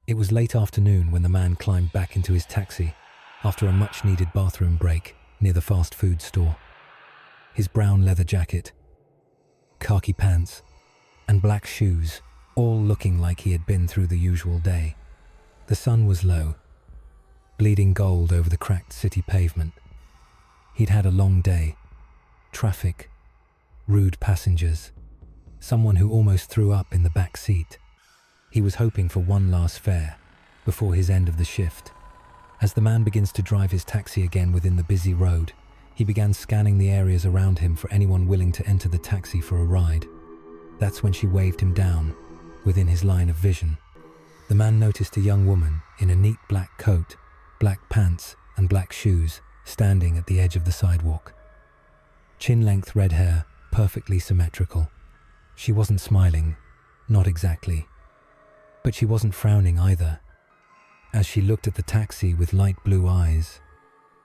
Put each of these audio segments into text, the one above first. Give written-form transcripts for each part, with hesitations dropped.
It was late afternoon when the man climbed back into his taxi after a much-needed bathroom break near the fast food store. His brown leather jacket, khaki pants, and black shoes, all looking like he had been through the usual day. The sun was low, bleeding gold over the cracked city pavement. He'd had a long day. Traffic, rude passengers, someone who almost threw up in the back seat. He was hoping for one last fare before his end of the shift. As the man begins to drive his taxi again within the busy road, he began scanning the areas around him for anyone willing to enter the taxi for a ride. That's when she waved him down, within his line of vision. The man noticed a young woman in a neat black coat, black pants, and black shoes, standing at the edge of the sidewalk. Chin-length red hair, perfectly symmetrical. She wasn't smiling, not exactly. But she wasn't frowning either, as she looked at the taxi with light blue eyes,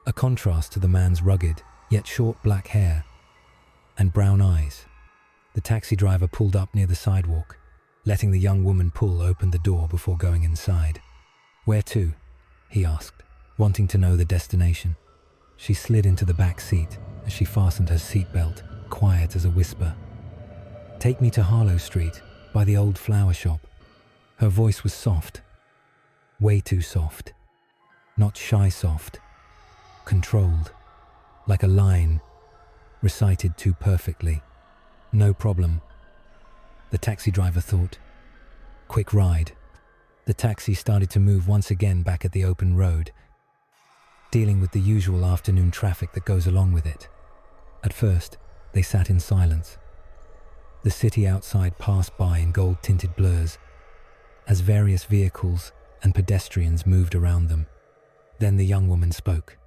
a contrast to the man's rugged, yet short black hair and brown eyes. The taxi driver pulled up near the sidewalk, letting the young woman pull open the door before going inside. "Where to?" he asked, wanting to know the destination. She slid into the back seat as she fastened her seatbelt, quiet as a whisper. "Take me to Harlow Street, by the old flower shop." Her voice was soft, way too soft. Not shy soft, controlled, like a line recited too perfectly. "No problem," the taxi driver thought. Quick ride. The taxi started to move once again back at the open road, dealing with the usual afternoon traffic that goes along with it. At first, they sat in silence. The city outside passed by in gold-tinted blurs as various vehicles and pedestrians moved around them. Then the young woman spoke.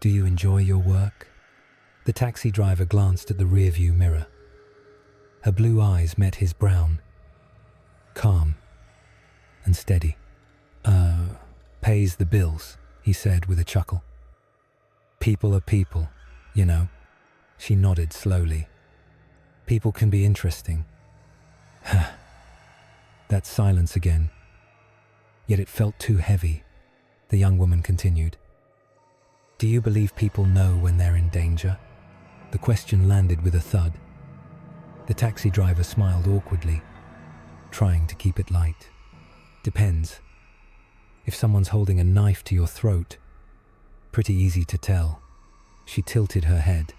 "Do you enjoy your work?" The taxi driver glanced at the rearview mirror. Her blue eyes met his brown, calm and steady. Pays the bills," he said with a chuckle. "People are people, you know." She nodded slowly. "People can be interesting." That silence again. Yet it felt too heavy. The young woman continued. "Do you believe people know when they're in danger?" The question landed with a thud. The taxi driver smiled awkwardly, trying to keep it light. "Depends. If someone's holding a knife to your throat, pretty easy to tell." She tilted her head.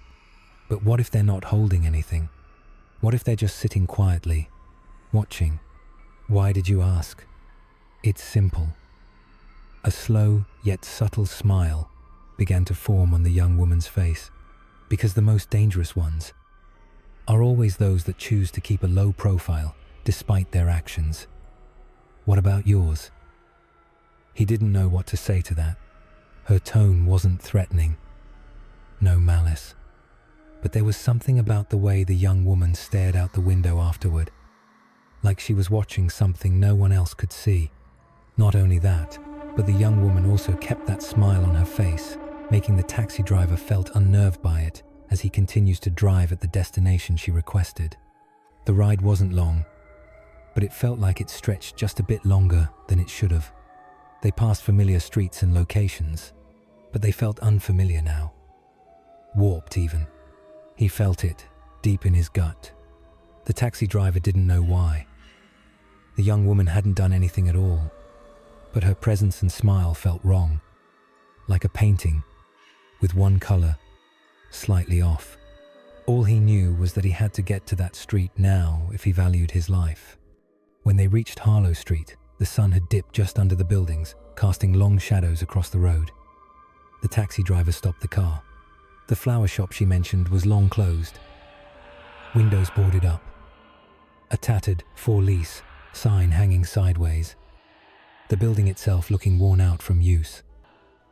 "But what if they're not holding anything? What if they're just sitting quietly, watching?" "Why did you ask?" "It's simple." A slow yet subtle smile began to form on the young woman's face. "Because the most dangerous ones are always those that choose to keep a low profile despite their actions. What about yours?" He didn't know what to say to that. Her tone wasn't threatening. No malice. But there was something about the way the young woman stared out the window afterward, like she was watching something no one else could see. Not only that, but the young woman also kept that smile on her face, making the taxi driver felt unnerved by it as he continues to drive at the destination she requested. The ride wasn't long, but it felt like it stretched just a bit longer than it should have. They passed familiar streets and locations, but they felt unfamiliar now. Warped even. He felt it, deep in his gut. The taxi driver didn't know why. The young woman hadn't done anything at all, but her presence and smile felt wrong, like a painting, with one color slightly off. All he knew was that he had to get to that street now if he valued his life. When they reached Harlow Street, the sun had dipped just under the buildings, casting long shadows across the road. The taxi driver stopped the car. The flower shop she mentioned was long closed, windows boarded up, a tattered "For Lease" sign hanging sideways, the building itself looking worn out from use.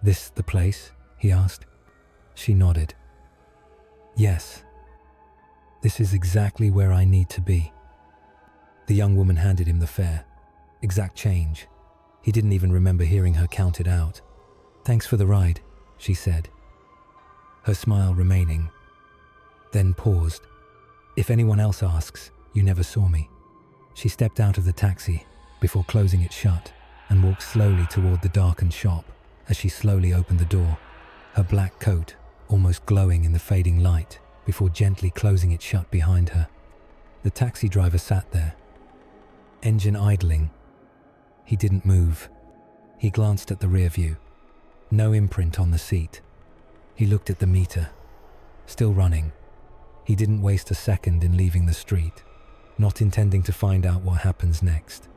"This the place?" he asked. She nodded. "Yes. This is exactly where I need to be." The young woman handed him the fare. Exact change. He didn't even remember hearing her count it out. "Thanks for the ride," she said, her smile remaining, then paused. "If anyone else asks, you never saw me." She stepped out of the taxi before closing it shut. and walked slowly toward the darkened shop. As she slowly opened the door, her black coat almost glowing in the fading light before gently closing it shut behind her. The taxi driver sat there, engine idling. He didn't move. He glanced at the rear view. No imprint on the seat. He looked at the meter. Still running. He didn't waste a second in leaving the street, not intending to find out what happens next.